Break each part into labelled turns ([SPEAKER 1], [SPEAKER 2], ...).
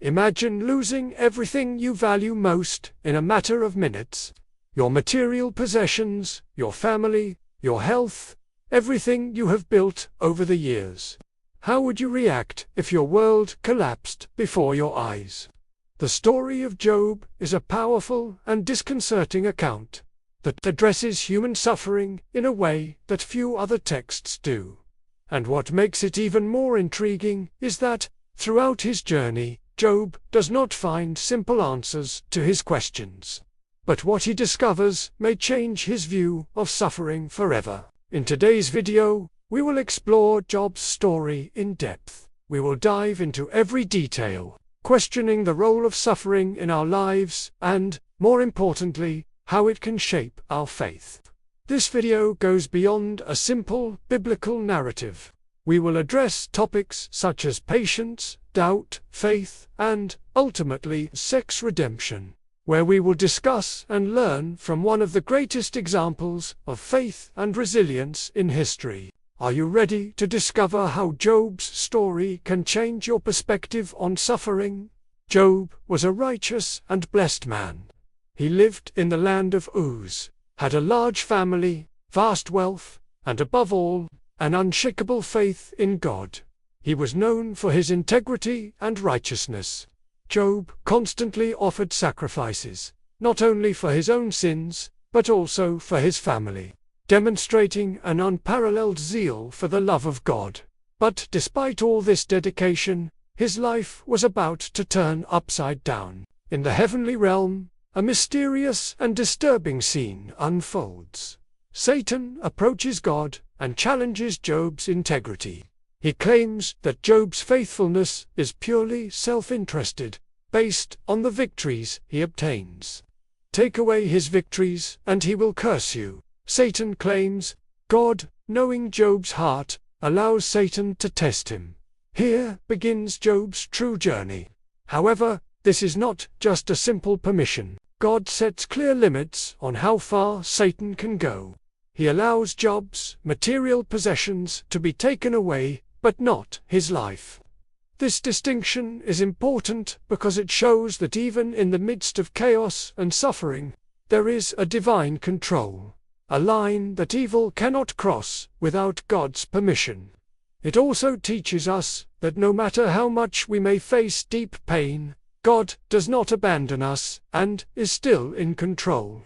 [SPEAKER 1] Imagine losing everything you value most in a matter of minutes. Your material possessions, your family, your health, everything you have built over the years. How would you react if your world collapsed before your eyes? The story of Job is a powerful and disconcerting account that addresses human suffering in a way that few other texts do. And what makes it even more intriguing is that, throughout his journey, Job does not find simple answers to his questions. But what he discovers may change his view of suffering forever. In today's video, we will explore Job's story in depth. We will dive into every detail, questioning the role of suffering in our lives and, more importantly, how it can shape our faith. This video goes beyond a simple biblical narrative. We will address topics such as patience, doubt, faith, and, ultimately, sex redemption, where we will discuss and learn from one of the greatest examples of faith and resilience in history. Are you ready to discover how Job's story can change your perspective on suffering? Job was a righteous and blessed man. He lived in the land of Uz, had a large family, vast wealth, and above all, an unshakable faith in God. He was known for his integrity and righteousness. Job constantly offered sacrifices, not only for his own sins, but also for his family, demonstrating an unparalleled zeal for the love of God. But despite all this dedication, his life was about to turn upside down. In the heavenly realm, a mysterious and disturbing scene unfolds. Satan approaches God and challenges Job's integrity. He claims that Job's faithfulness is purely self-interested, based on the victories he obtains. Take away his victories and he will curse you, Satan claims. God, knowing Job's heart, allows Satan to test him. Here begins Job's true journey. However, this is not just a simple permission. God sets clear limits on how far Satan can go. He allows Job's material possessions to be taken away, but not his life. This distinction is important because it shows that even in the midst of chaos and suffering, there is a divine control, a line that evil cannot cross without God's permission. It also teaches us that no matter how much we may face deep pain, God does not abandon us and is still in control.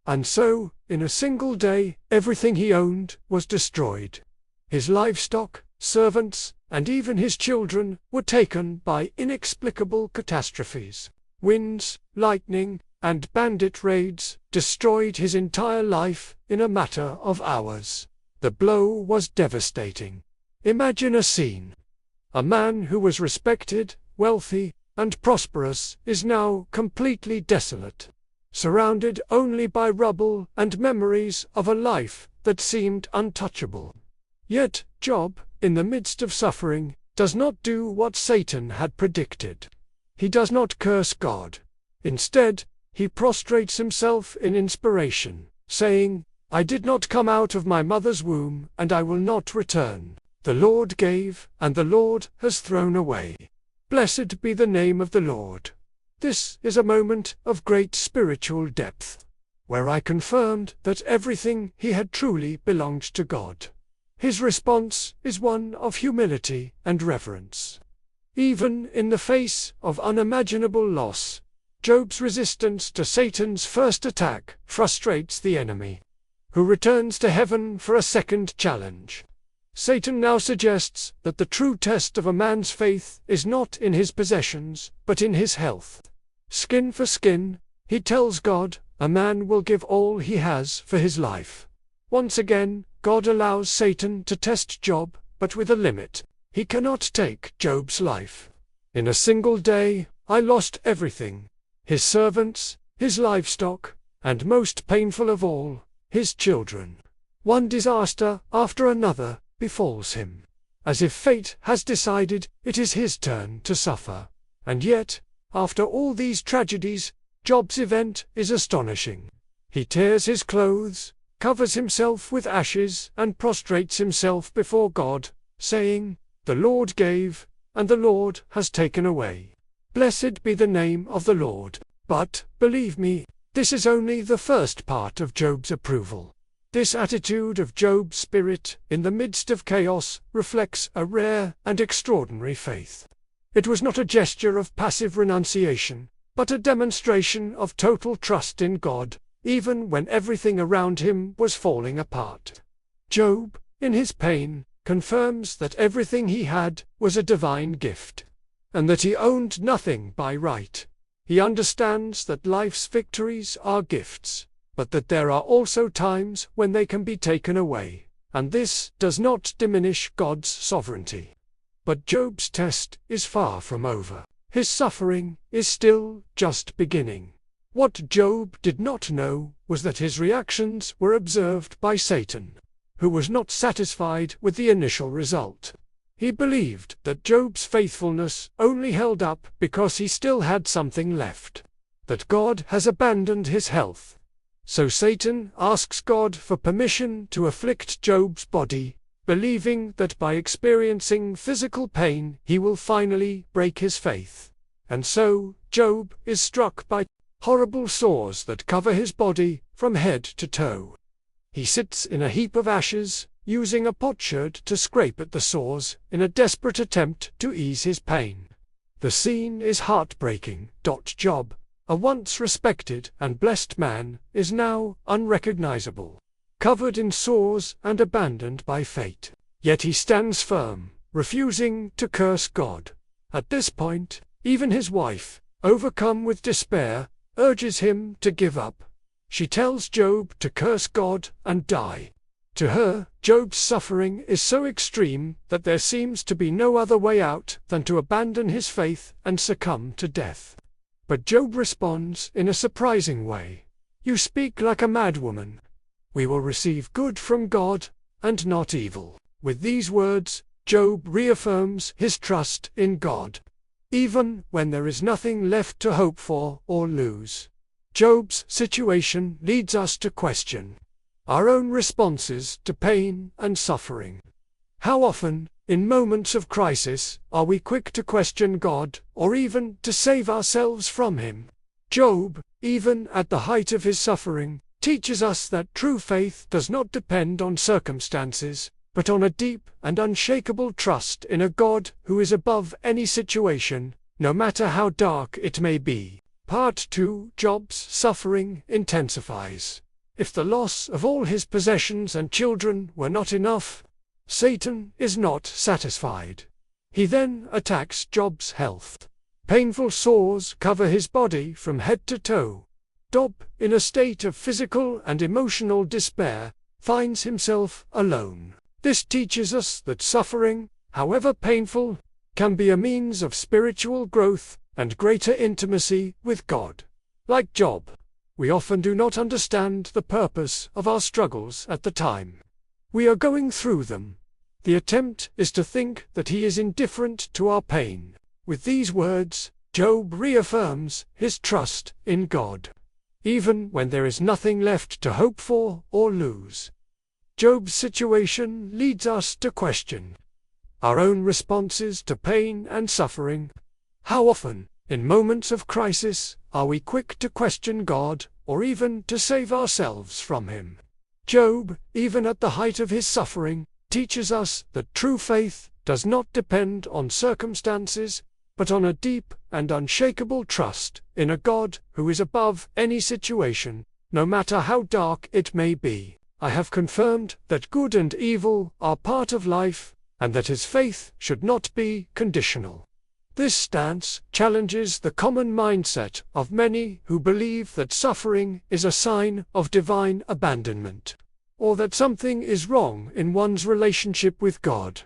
[SPEAKER 1] And so, in a single day, everything he owned was destroyed. His livestock, servants, and even his children were taken by inexplicable catastrophes. Winds, lightning, and bandit raids destroyed his entire life in a matter of hours. The blow was devastating. Imagine a scene. A man who was respected, wealthy, and prosperous is now completely desolate, surrounded only by rubble and memories of a life that seemed untouchable. Yet, Job, in the midst of suffering, does not do what Satan had predicted. He does not curse God. Instead, he prostrates himself in inspiration, saying, "I did not come out of my mother's womb, and I will not return. The Lord gave, and the Lord has thrown away. Blessed be the name of the Lord." This is a moment of great spiritual depth, where I confirmed that everything he had truly belonged to God. His response is one of humility and reverence. Even in the face of unimaginable loss, Job's resistance to Satan's first attack frustrates the enemy, who returns to heaven for a second challenge. Satan now suggests that the true test of a man's faith is not in his possessions, but in his health. Skin for skin, he tells God, a man will give all he has for his life. Once again, God allows Satan to test Job, but with a limit. He cannot take Job's life. In a single day, I lost everything: his servants, his livestock, and most painful of all, his children. One disaster after another befalls him, as if fate has decided it is his turn to suffer. And yet, after all these tragedies, Job's event is astonishing. He tears his clothes, covers himself with ashes, and prostrates himself before God, saying, "The Lord gave, and the Lord has taken away. Blessed be the name of the Lord. But, believe me, this is only the first part of Job's approval. This attitude of Job's spirit in the midst of chaos reflects a rare and extraordinary faith. It was not a gesture of passive renunciation, but a demonstration of total trust in God, even when everything around him was falling apart. Job, in his pain, confirms that everything he had was a divine gift, and that he owned nothing by right. He understands that life's victories are gifts, but that there are also times when they can be taken away, and this does not diminish God's sovereignty. But Job's test is far from over. His suffering is still just beginning. What Job did not know was that his reactions were observed by Satan, who was not satisfied with the initial result. He believed that Job's faithfulness only held up because he still had something left, that God has abandoned his health. So Satan asks God for permission to afflict Job's body, believing that by experiencing physical pain he will finally break his faith. And so Job is struck by horrible sores that cover his body from head to toe. He sits in a heap of ashes, using a potsherd to scrape at the sores in a desperate attempt to ease his pain. The scene is heartbreaking. Job, a once respected and blessed man, is now unrecognizable, covered in sores and abandoned by fate. Yet he stands firm, refusing to curse God. At this point, even his wife, overcome with despair, urges him to give up. She tells Job to curse God and die. To her, Job's suffering is so extreme that there seems to be no other way out than to abandon his faith and succumb to death. But Job responds in a surprising way. "You speak like a madwoman. We will receive good from God, and not evil." With these words, Job reaffirms his trust in God, even when there is nothing left to hope for or lose. Job's situation leads us to question our own responses to pain and suffering. How often, in moments of crisis, are we quick to question God, or even to save ourselves from Him? Job, even at the height of his suffering, teaches us that true faith does not depend on circumstances, but on a deep and unshakable trust in a God who is above any situation, no matter how dark it may be. Part 2. Job's suffering intensifies. If the loss of all his possessions and children were not enough, Satan is not satisfied. He then attacks Job's health. Painful sores cover his body from head to toe. Job, in a state of physical and emotional despair, finds himself alone. This teaches us that suffering, however painful, can be a means of spiritual growth and greater intimacy with God. Like Job, we often do not understand the purpose of our struggles at the time we are going through them. The attempt is to think that He is indifferent to our pain. With these words, Job reaffirms his trust in God, even when there is nothing left to hope for or lose. Job's situation leads us to question our own responses to pain and suffering. How often, in moments of crisis, are we quick to question God, or even to save ourselves from Him? Job, even at the height of his suffering, teaches us that true faith does not depend on circumstances, but on a deep and unshakable trust in a God who is above any situation, no matter how dark it may be. I have confirmed that good and evil are part of life, and that his faith should not be conditional. This stance challenges the common mindset of many who believe that suffering is a sign of divine abandonment, or that something is wrong in one's relationship with God.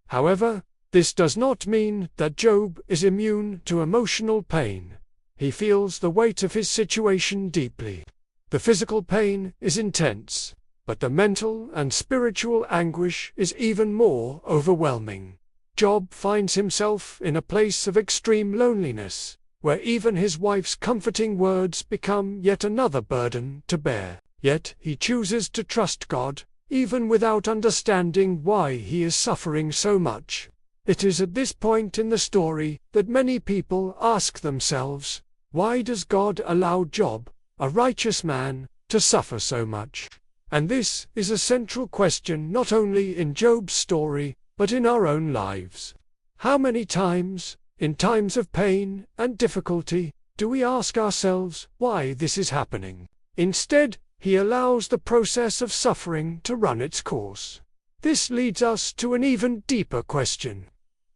[SPEAKER 1] However, this does not mean that Job is immune to emotional pain. He feels the weight of his situation deeply. The physical pain is intense, but the mental and spiritual anguish is even more overwhelming. Job finds himself in a place of extreme loneliness, where even his wife's comforting words become yet another burden to bear. Yet he chooses to trust God, even without understanding why he is suffering so much. It is at this point in the story that many people ask themselves, why does God allow Job, a righteous man, to suffer so much? And this is a central question not only in Job's story, but in our own lives. How many times, in times of pain and difficulty, do we ask ourselves why this is happening? Instead, he allows the process of suffering to run its course. This leads us to an even deeper question.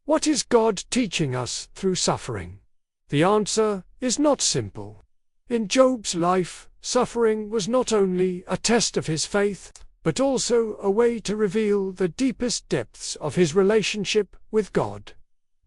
[SPEAKER 1] What is God teaching us through suffering? The answer is not simple. In Job's life, suffering was not only a test of his faith, but also a way to reveal the deepest depths of his relationship with God.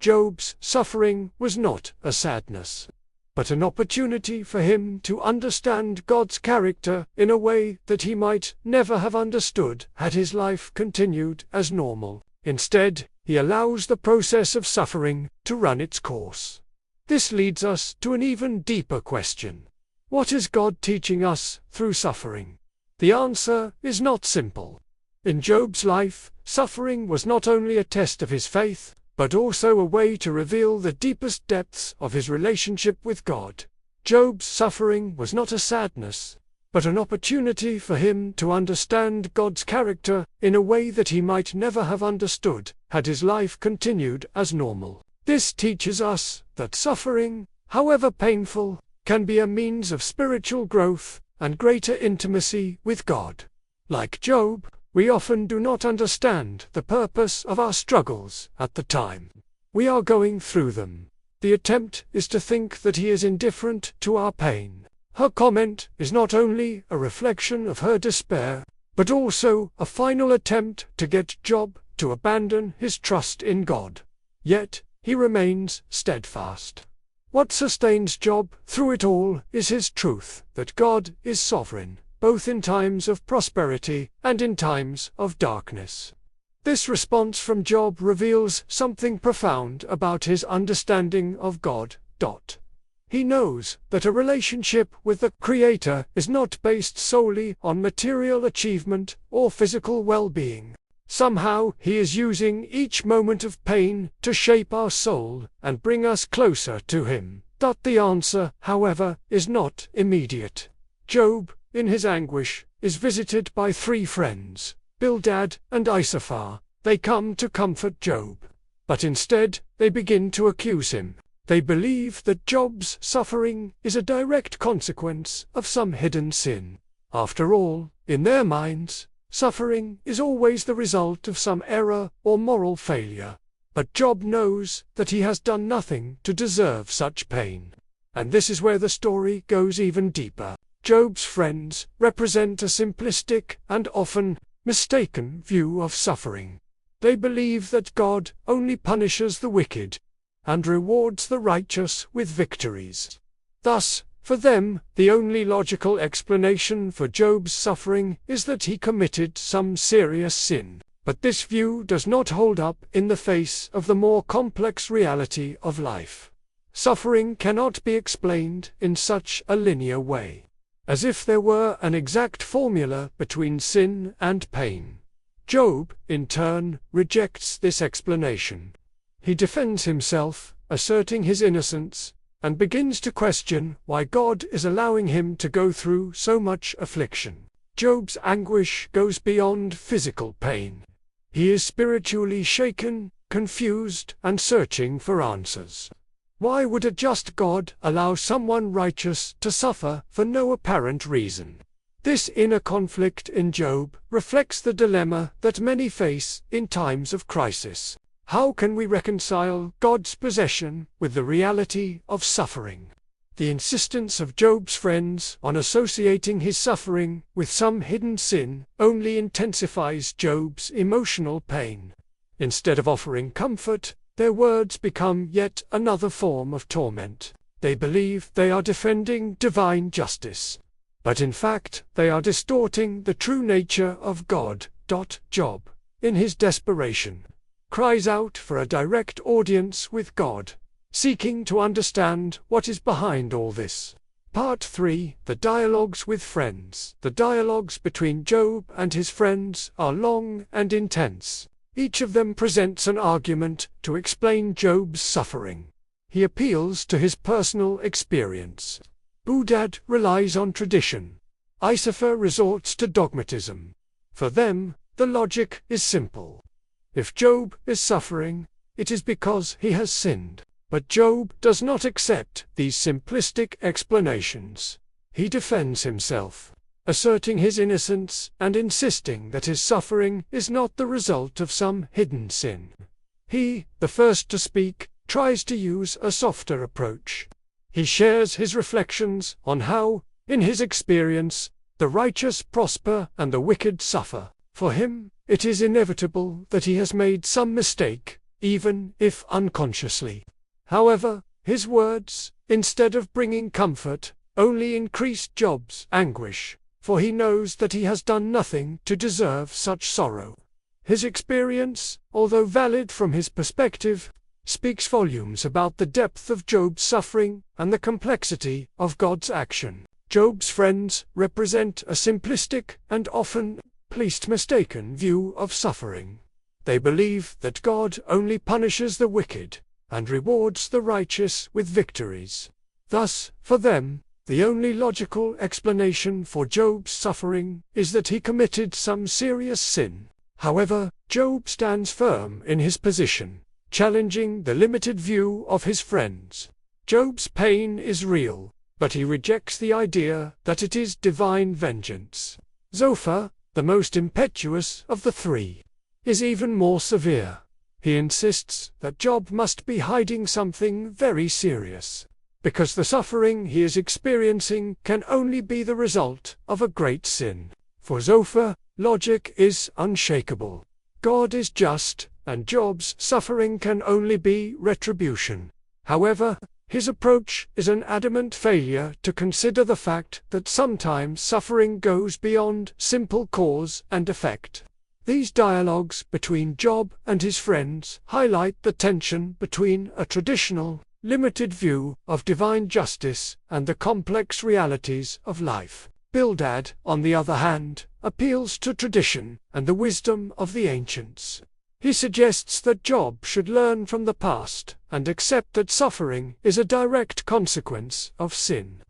[SPEAKER 1] Job's suffering was not a sadness, but an opportunity for him to understand God's character in a way that he might never have understood had his life continued as normal. Instead, he allows the process of suffering to run its course. This leads us to an even deeper question. What is God teaching us through suffering? The answer is not simple. In Job's life, suffering was not only a test of his faith, but also a way to reveal the deepest depths of his relationship with God. Job's suffering was not a sadness, but an opportunity for him to understand God's character in a way that he might never have understood had his life continued as normal. This teaches us that suffering, however painful, can be a means of spiritual growth and greater intimacy with God. Like Job, we often do not understand the purpose of our struggles at the time we are going through them. The attempt is to think that he is indifferent to our pain. Her comment is not only a reflection of her despair, but also a final attempt to get Job to abandon his trust in God. Yet, he remains steadfast. What sustains Job through it all is his truth that God is sovereign, both in times of prosperity and in times of darkness. This response from Job reveals something profound about his understanding of God. He knows that a relationship with the Creator is not based solely on material achievement or physical well-being. Somehow he is using each moment of pain to shape our soul and bring us closer to Him. The answer, however, is not immediate. Job, in his anguish, is visited by 3 friends, Bildad and Issachar. They come to comfort Job. But instead, they begin to accuse him. They believe that Job's suffering is a direct consequence of some hidden sin. After all, in their minds, suffering is always the result of some error or moral failure. But Job knows that he has done nothing to deserve such pain. And this is where the story goes even deeper. Job's friends represent a simplistic and often mistaken view of suffering. They believe that God only punishes the wicked and rewards the righteous with victories. Thus, for them, the only logical explanation for Job's suffering is that he committed some serious sin. But this view does not hold up in the face of the more complex reality of life. Suffering cannot be explained in such a linear way, as if there were an exact formula between sin and pain. Job, in turn, rejects this explanation. He defends himself, asserting his innocence, and begins to question why God is allowing him to go through so much affliction. Job's anguish goes beyond physical pain. He is spiritually shaken, confused, and searching for answers. Why would a just God allow someone righteous to suffer for no apparent reason? This inner conflict in Job reflects the dilemma that many face in times of crisis. How can we reconcile God's possession with the reality of suffering? The insistence of Job's friends on associating his suffering with some hidden sin only intensifies Job's emotional pain. Instead of offering comfort, their words become yet another form of torment. They believe they are defending divine justice, but in fact they are distorting the true nature of God. Job, in his desperation, cries out for a direct audience with God, seeking to understand what is behind all this. Part 3. The Dialogues with Friends. The dialogues between Job and his friends are long and intense. Each of them presents an argument to explain Job's suffering. He appeals to his personal experience. Bildad relies on tradition. Issachar resorts to dogmatism. For them, the logic is simple. If Job is suffering, it is because he has sinned. But Job does not accept these simplistic explanations. He defends himself, asserting his innocence and insisting that his suffering is not the result of some hidden sin. He, the first to speak, tries to use a softer approach. He shares his reflections on how, in his experience, the righteous prosper and the wicked suffer. For him, it is inevitable that he has made some mistake, even if unconsciously. However, his words, instead of bringing comfort, only increase Job's anguish, for he knows that he has done nothing to deserve such sorrow. His experience, although valid from his perspective, speaks volumes about the depth of Job's suffering and the complexity of God's action. Job's friends represent a simplistic and often mistaken view of suffering. They believe that God only punishes the wicked and rewards the righteous with victories. Thus, for them, the only logical explanation for Job's suffering is that he committed some serious sin. However, Job stands firm in his position, challenging the limited view of his friends. Job's pain is real, but he rejects the idea that it is divine vengeance. Zophar, the most impetuous of the three, is even more severe. He insists that Job must be hiding something very serious, because the suffering he is experiencing can only be the result of a great sin. For Zophar, logic is unshakable. God is just, and Job's suffering can only be retribution. However, his approach is an adamant failure to consider the fact that sometimes suffering goes beyond simple cause and effect. These dialogues between Job and his friends highlight the tension between a traditional, limited view of divine justice and the complex realities of life. Bildad, on the other hand, appeals to tradition and the wisdom of the ancients. He suggests that Job should learn from the past and accept that suffering is a direct consequence of sin.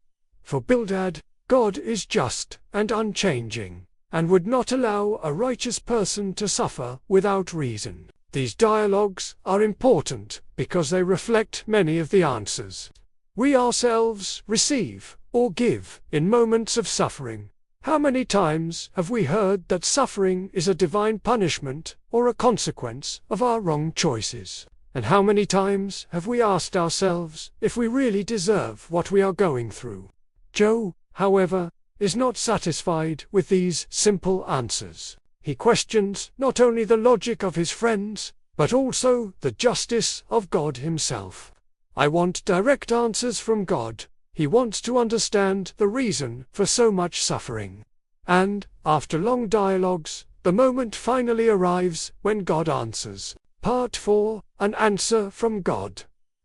[SPEAKER 1] For Bildad, God is just and unchanging, and would not allow a righteous person to suffer without reason. These dialogues are important because they reflect many of the answers we ourselves receive or give in moments of suffering. How many times have we heard that suffering is a divine punishment or a consequence of our wrong choices? And how many times have we asked ourselves if we really deserve what we are going through? Job, however, is not satisfied with these simple answers. He questions not only the logic of his friends, but also the justice of God himself. I want direct answers from God. He wants to understand the reason for so much suffering. And, after long dialogues, the moment finally arrives when God answers. Part 4, An Answer from God.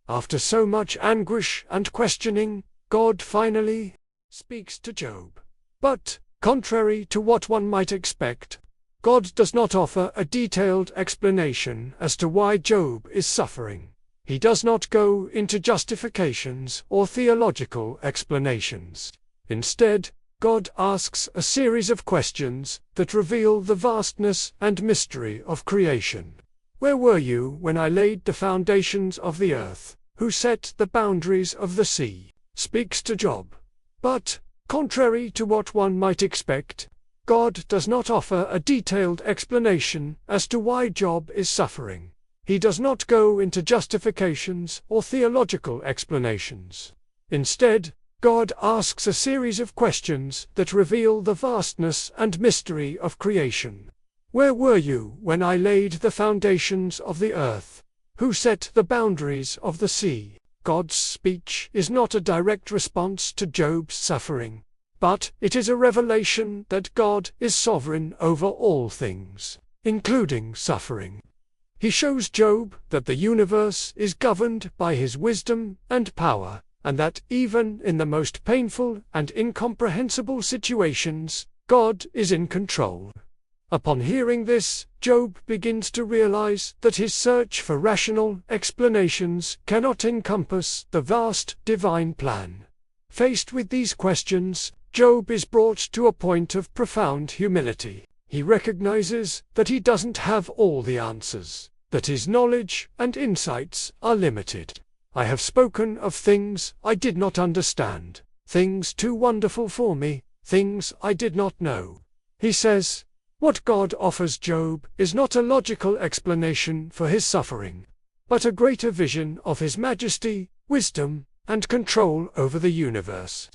[SPEAKER 1] After so much anguish and questioning, God finally speaks to Job. But, contrary to what one might expect, God does not offer a detailed explanation as to why Job is suffering. He does not go into justifications or theological explanations. Instead, God asks a series of questions that reveal the vastness and mystery of creation. Where were you when I laid the foundations of the earth? Who set the boundaries of the sea? Speaks to Job. But, contrary to what one might expect, God does not offer a detailed explanation as to why Job is suffering. He does not go into justifications or theological explanations. Instead, God asks a series of questions that reveal the vastness and mystery of creation. Where were you when I laid the foundations of the earth? Who set the boundaries of the sea? God's speech is not a direct response to Job's suffering, but it is a revelation that God is sovereign over all things, including suffering. He shows Job that the universe is governed by his wisdom and power, and that even in the most painful and incomprehensible situations, God is in control. Upon hearing this, Job begins to realize that his search for rational explanations cannot encompass the vast divine plan. Faced with these questions, Job is brought to a point of profound humility. He recognizes that he doesn't have all the answers, that his knowledge and insights are limited. I have spoken of things I did not understand, things too wonderful for me, things I did not know. He says, what God offers Job is not a logical explanation for his suffering, but a greater vision of his majesty, wisdom, and control over the universe.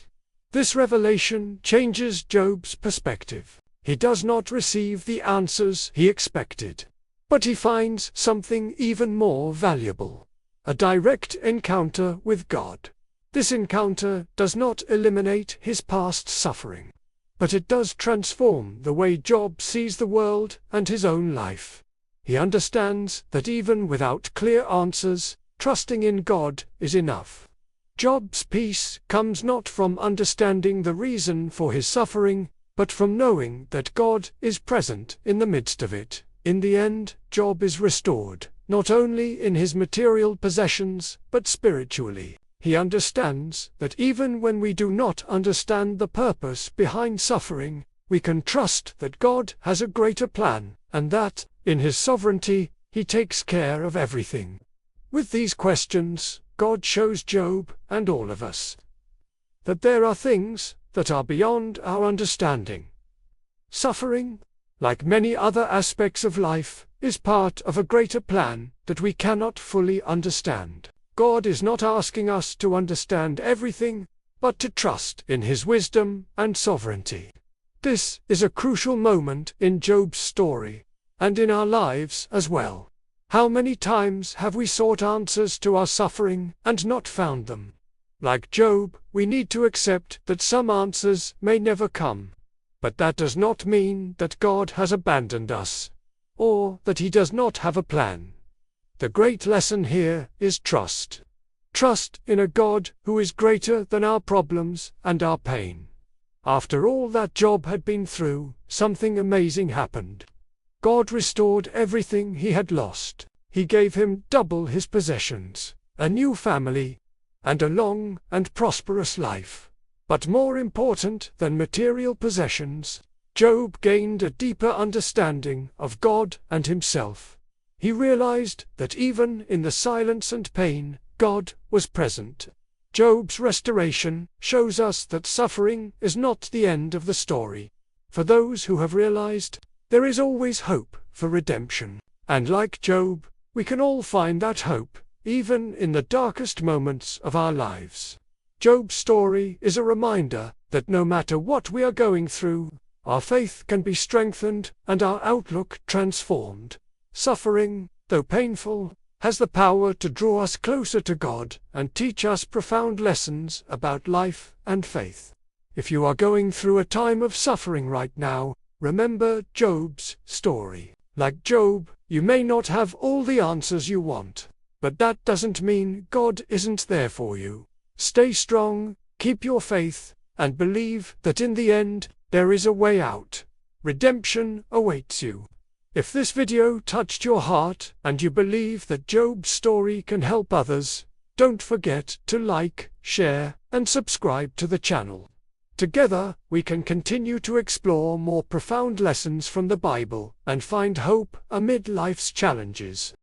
[SPEAKER 1] This revelation changes Job's perspective. He does not receive the answers he expected, but he finds something even more valuable: a direct encounter with God. This encounter does not eliminate his past suffering, but it does transform the way Job sees the world and his own life. He understands that even without clear answers, trusting in God is enough. Job's peace comes not from understanding the reason for his suffering, but from knowing that God is present in the midst of it. In the end, Job is restored, not only in his material possessions, but spiritually. He understands that even when we do not understand the purpose behind suffering, we can trust that God has a greater plan, and that, in his sovereignty, he takes care of everything. With these questions, God shows Job, and all of us, that there are things that are beyond our understanding. Suffering, like many other aspects of life, is part of a greater plan that we cannot fully understand. God is not asking us to understand everything, but to trust in his wisdom and sovereignty. This is a crucial moment in Job's story, and in our lives as well. How many times have we sought answers to our suffering and not found them? Like Job, we need to accept that some answers may never come. But that does not mean that God has abandoned us, or that he does not have a plan. The great lesson here is trust. Trust in a God who is greater than our problems and our pain. After all that Job had been through, something amazing happened. God restored everything he had lost. He gave him double his possessions, a new family, and a long and prosperous life. But more important than material possessions, Job gained a deeper understanding of God and himself. He realized that even in the silence and pain, God was present. Job's restoration shows us that suffering is not the end of the story. For those who have realized, there is always hope for redemption. And like Job, we can all find that hope, even in the darkest moments of our lives. Job's story is a reminder that no matter what we are going through, our faith can be strengthened and our outlook transformed. Suffering, though painful, has the power to draw us closer to God and teach us profound lessons about life and faith. If you are going through a time of suffering right now, remember Job's story. Like Job, you may not have all the answers you want, but that doesn't mean God isn't there for you. Stay strong, keep your faith, and believe that in the end, there is a way out. Redemption awaits you. If this video touched your heart and you believe that Job's story can help others, don't forget to like, share, and subscribe to the channel. Together, we can continue to explore more profound lessons from the Bible and find hope amid life's challenges.